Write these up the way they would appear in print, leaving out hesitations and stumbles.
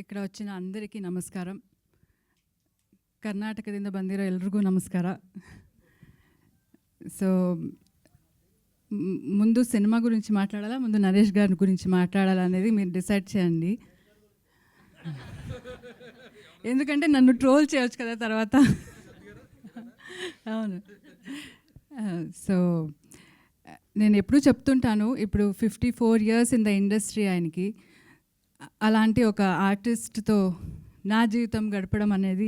ఇక్కడ వచ్చిన అందరికీ ನಮಸ್ಕಾರ. ಕರ್ನಾಟಕದಿಂದ ಬಂದಿರೋ ಎಲ್ರಿಗೂ ನಮಸ್ಕಾರ. సో ముందు సినిమా గురించి మాట్లాడాలా, ముందు నరేష్ గారి గురించి మాట్లాడాలా అనేది మీరు డిసైడ్ చేయండి. ఎందుకంటే నన్ను ట్రోల్ చేయొచ్చు కదా తర్వాత. అవును. సో నేను ఎప్పుడూ చెప్తుంటాను, ఇప్పుడు 54 years ఇన్ ద ఇండస్ట్రీ ఆయనకి. అలాంటి ఒక ఆర్టిస్ట్తో నా జీవితం గడపడం అనేది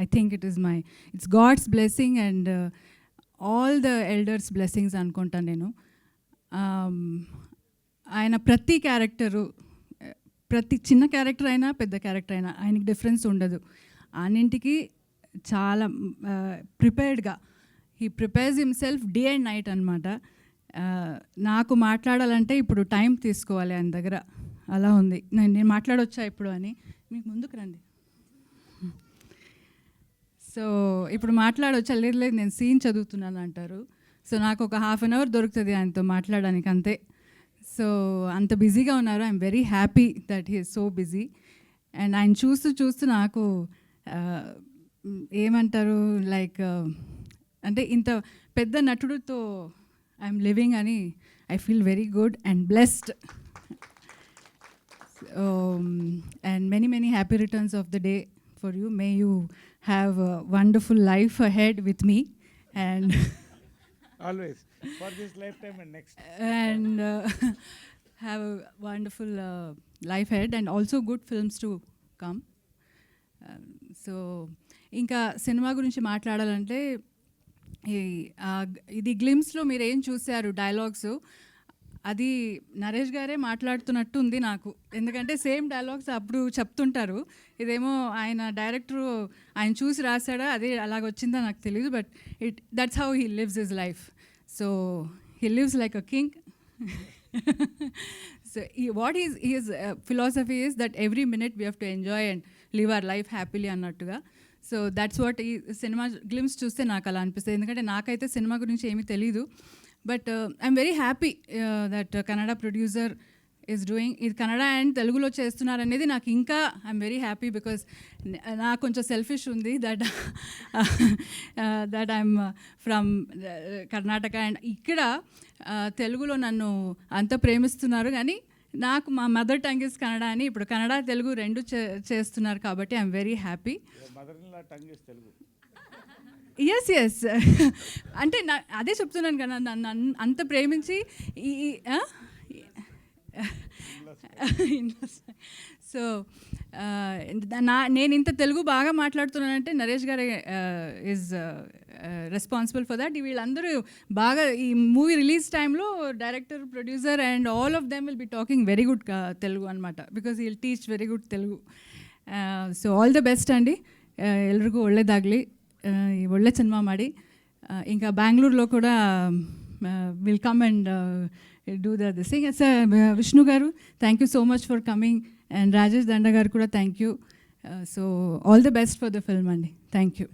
I think it's God's blessing and all the elders blessings అనుకుంటాను నేను. ఆయన ప్రతి క్యారెక్టరు, ప్రతి చిన్న క్యారెక్టర్ అయినా పెద్ద క్యారెక్టర్ అయినా ఆయనకి డిఫరెన్స్ ఉండదు. అన్నింటికి చాలా ప్రిపేర్డ్గా he prepares himself day and night అనమాట. నాకు మాట్లాడాలంటే ఇప్పుడు టైం తీసుకోవాలి ఆయన దగ్గర, అలా ఉంది. నేను మాట్లాడొచ్చా ఇప్పుడు అని, మీకు ముందుకు రండి. సో ఇప్పుడు మాట్లాడొచ్చా? లేదు లేదు నేను సీన్ చదువుతున్నాను అంటారు. సో నాకు ఒక 1/2 hour దొరుకుతుంది ఆయనతో మాట్లాడడానికి అంతే. సో అంత బిజీగా ఉన్నారు. I'm very happy that he is so busy. And ఆయన చూస్తూ నాకు ఏమంటారు, లైక్ అంటే ఇంత పెద్ద నటుడితో ఐఎమ్ లివింగ్ అని I feel very good and blessed. And many happy returns of the day for you. May you have a wonderful life ahead with me, and always for this lifetime and next, and have a wonderful life ahead and also good films to come. So ఇంకా cinema గురించి మాట్లాడాలంటే ఇది గ్లిమ్స్లో మీరు ఏం చూశారు dialogues, అది నరేష్ గారే మాట్లాడుతున్నట్టు ఉంది నాకు. ఎందుకంటే సేమ్ డైలాగ్స్ అప్పుడు చెప్తుంటారు. ఇదేమో ఆయన డైరెక్టరు ఆయన చూసి రాశాడా, అదే అలాగొచ్చిందా నాకు తెలియదు. But that's how he lives his life. So he lives like a king. So what he's philosophy is that every minute we have to enjoy and live our life happily అన్నట్టుగా. So that's what ఈ cinema glimpse చూస్తే నాకు అలా అనిపిస్తుంది. ఎందుకంటే నాకైతే cinema గురించి ఏమీ తెలీదు. But I'm very happy that Kannada producer is doing ఇది. కన్నడ అండ్ తెలుగులో చేస్తున్నారనేది నాకు ఇంకా ఐఎమ్ వెరీ హ్యాపీ. బికాస్ నాకు కొంచెం సెల్ఫిష్ ఉంది that I'm from Karnataka and ఇక్కడ తెలుగులో నన్ను అంత ప్రేమిస్తున్నారు. కానీ నాకు మా మదర్ టంగ్ ఇస్ కన్నడ అని ఇప్పుడు కన్నడ తెలుగు రెండు చేస్తున్నారు కాబట్టి ఐఎమ్ వెరీ హ్యాపీ. ఎస్ అంటే అదే చెప్తున్నాను కదా, నన్ను అంత ప్రేమించి సో నేను ఇంత తెలుగు బాగా మాట్లాడుతున్నానంటే నరేష్ గారే ఈజ్ రెస్పాన్సిబుల్ ఫర్ దట్. వీళ్ళందరూ బాగా ఈ మూవీ రిలీజ్ టైంలో director, producer and all of them will be talking very good Telugu అనమాట. Because will teach very good Telugu. So all the best ಅಂడి, ಎಲ್ರಿಗೂ ಒಳ್ಳೆಯದಾಗಲಿ, ಒಳ್ಳೆ ಸಿನಿಮಾ ಮಾಡಿ. ఇంకా బెంగళూరులో కూడా will come and do the sing. Sir Vishnu garu thank you so much for coming, and Rajesh Danda garu కూడా thank you. So all the best for the film అండి. Thank you.